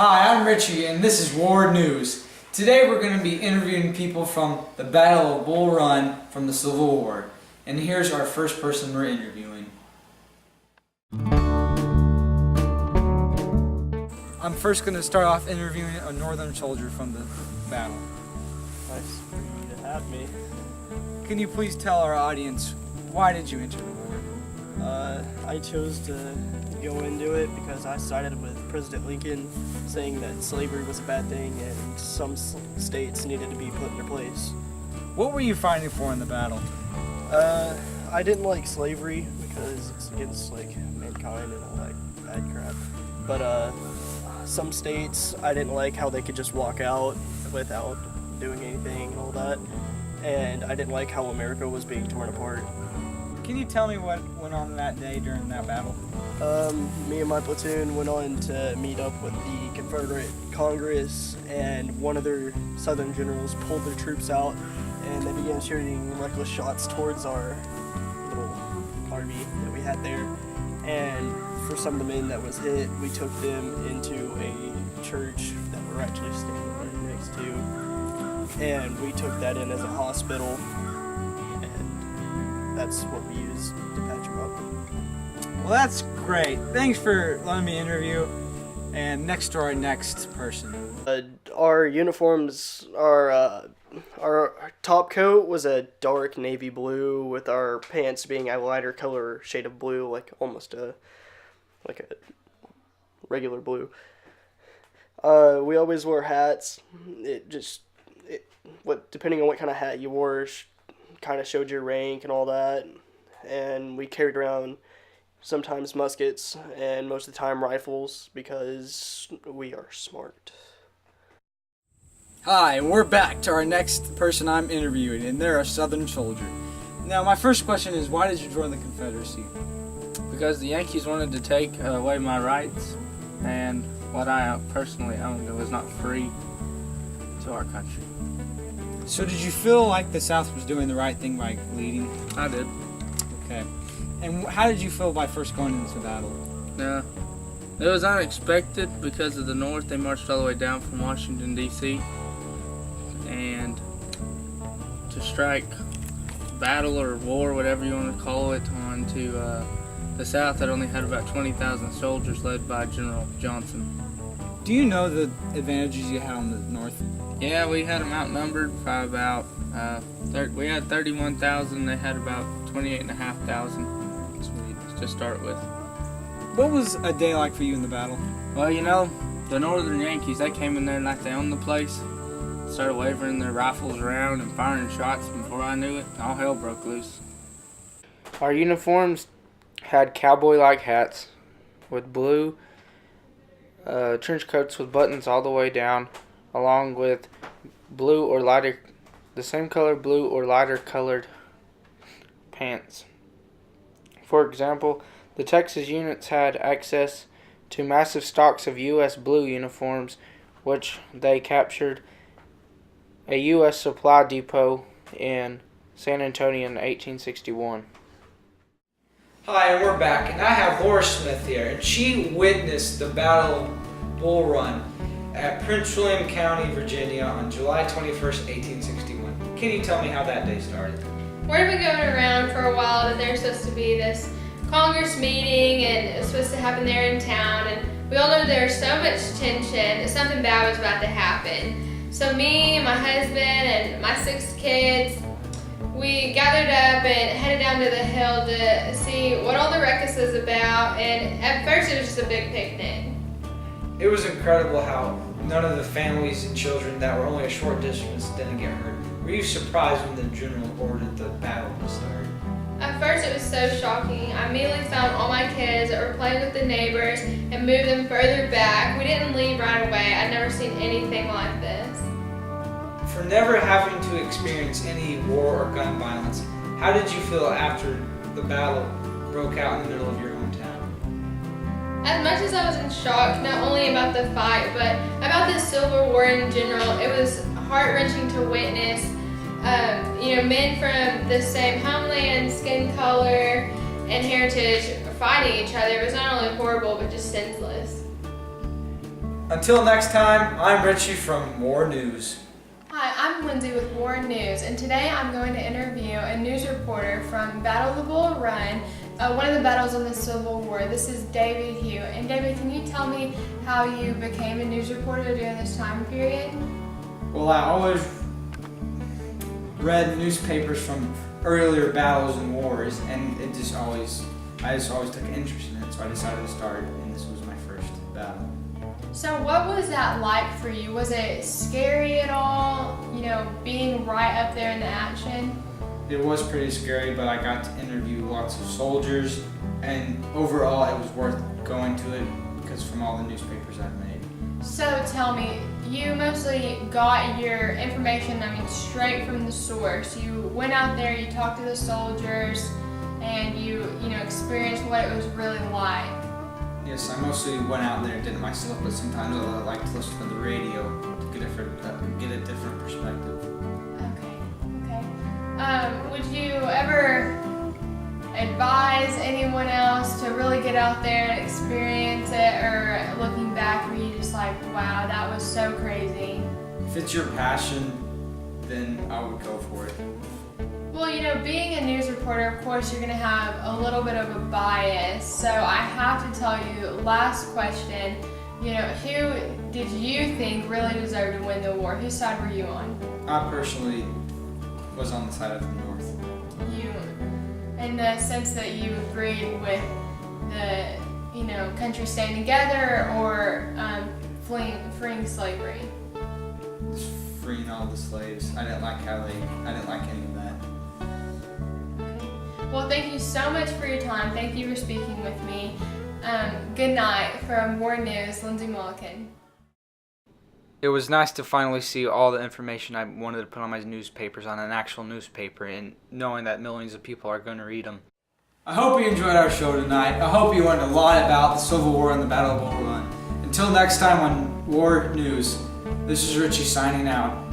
Hi, I'm Richie, and this is War News. Today we're going to be interviewing people from the Battle of Bull Run from the Civil War. And here's our first person we're interviewing. I'm first going to start off interviewing a Northern soldier from the battle. Nice for you to have me. Can you please tell our audience, why did you enter the war? I chose to go into it because I sided with President Lincoln, saying that slavery was a bad thing and some states needed to be put in their place. What were you fighting for in the battle? I didn't like slavery because it's against mankind and all that bad crap. But some states I didn't like how they could just walk out without doing anything and all that. And I didn't like how America was being torn apart. Can you tell me what went on that day during that battle? Me and my platoon went on to meet up with the Confederate Congress, and one of their Southern generals pulled their troops out, and they began shooting reckless shots towards our little army that we had there. And for some of the men that was hit, we took them into a church that we're actually standing right next to, and we took that in as a hospital. That's what we use to patch them up. Well, that's great. Thanks for letting me interview. And next to our next person. Our uniforms, our top coat was a dark navy blue, with our pants being a lighter color shade of blue, almost a regular blue. We always wore hats. Depending on what kind of hat you wore, kind of showed your rank and all that. And we carried around sometimes muskets and most of the time rifles because we are smart. Hi, and we're back to our next person I'm interviewing, and they're a Southern soldier. Now, my first question is, why did you join the Confederacy? Because the Yankees wanted to take away my rights, and what I personally owned was not free to our country. So did you feel like the South was doing the right thing by leading? I did. Okay. And how did you feel by first going into battle? Yeah. It was unexpected because of the North. They marched all the way down from Washington, D.C. and to strike battle or war, whatever you want to call it, onto the South that only had about 20,000 soldiers led by General Johnson. Do you know the advantages you had on the North? Yeah, we had them outnumbered by about, we had 31,000, they had about 28,500 to start with. What was a day like for you in the battle? Well, the Northern Yankees, they came in there like they owned the place, started waving their rifles around and firing shots. Before I knew it, all hell broke loose. Our uniforms had cowboy-like hats with blue trench coats with buttons all the way down, along with the same color blue or lighter colored pants. For example, the Texas units had access to massive stocks of U.S. blue uniforms, which they captured a U.S. supply depot in San Antonio in 1861. Hi, and we're back, and I have Laura Smith here, and she witnessed the Battle of Bull Run at Prince William County, Virginia on July 21st, 1861. Can you tell me how that day started? Word had been going around for a while that there's supposed to be this Congress meeting and it was supposed to happen there in town, and we all know there was so much tension that something bad was about to happen. So me and my husband and my 6 kids, we gathered up and headed down to the hill to see what all the ruckus was about, and at first it was just a big picnic. It was incredible how none of the families and children that were only a short distance didn't get hurt. Were you surprised when the general ordered the battle to start? At first it was so shocking. I immediately found all my kids that were playing with the neighbors and moved them further back. We didn't leave right away. I'd never seen anything like this. For never having to experience any war or gun violence, how did you feel after the battle broke out in the middle of your hometown? As much as I was in shock, not only about the fight, but about the Civil War in general, it was heart-wrenching to witness men from the same homeland, skin color, and heritage fighting each other. It was not only horrible, but just senseless. Until next time, I'm Richie from War News. Hi, I'm Lindsay with War News, and today I'm going to interview a news reporter from Battle of the Bull Run, one of the battles in the Civil War. This is David Hugh. And David, can you tell me how you became a news reporter during this time period? Well, I always read newspapers from earlier battles and wars, and I just always took an interest in it, so I decided to start, and this was my first battle. So what was that like for you? Was it scary at all, being right up there in the action? It was pretty scary, but I got to interview lots of soldiers, and overall it was worth going to it because from all the newspapers I've made. So tell me, you mostly got your information, straight from the source. You went out there, you talked to the soldiers, and you experienced what it was really like. Yes, I mostly went out there and did it myself, but sometimes I like to listen to the radio to get a different perspective. Okay. Would you ever advise anyone else to really get out there and experience it, or looking back, were you just like, wow, that was so crazy? If it's your passion, then I would go for it. Well, being a news reporter, of course, you're going to have a little bit of a bias. So I have to tell you, last question, who did you think really deserved to win the war? Whose side were you on? I personally was on the side of the North. You, in the sense that you agreed with the, country staying together, or freeing slavery? Just freeing all the slaves. I didn't like any of that. Well, thank you so much for your time. Thank you for speaking with me. Good night. From War News, Lindsay Mulliken. It was nice to finally see all the information I wanted to put on my newspapers on an actual newspaper, and knowing that millions of people are going to read them. I hope you enjoyed our show tonight. I hope you learned a lot about the Civil War and the Battle of Bull Run. Until next time on War News, this is Richie signing out.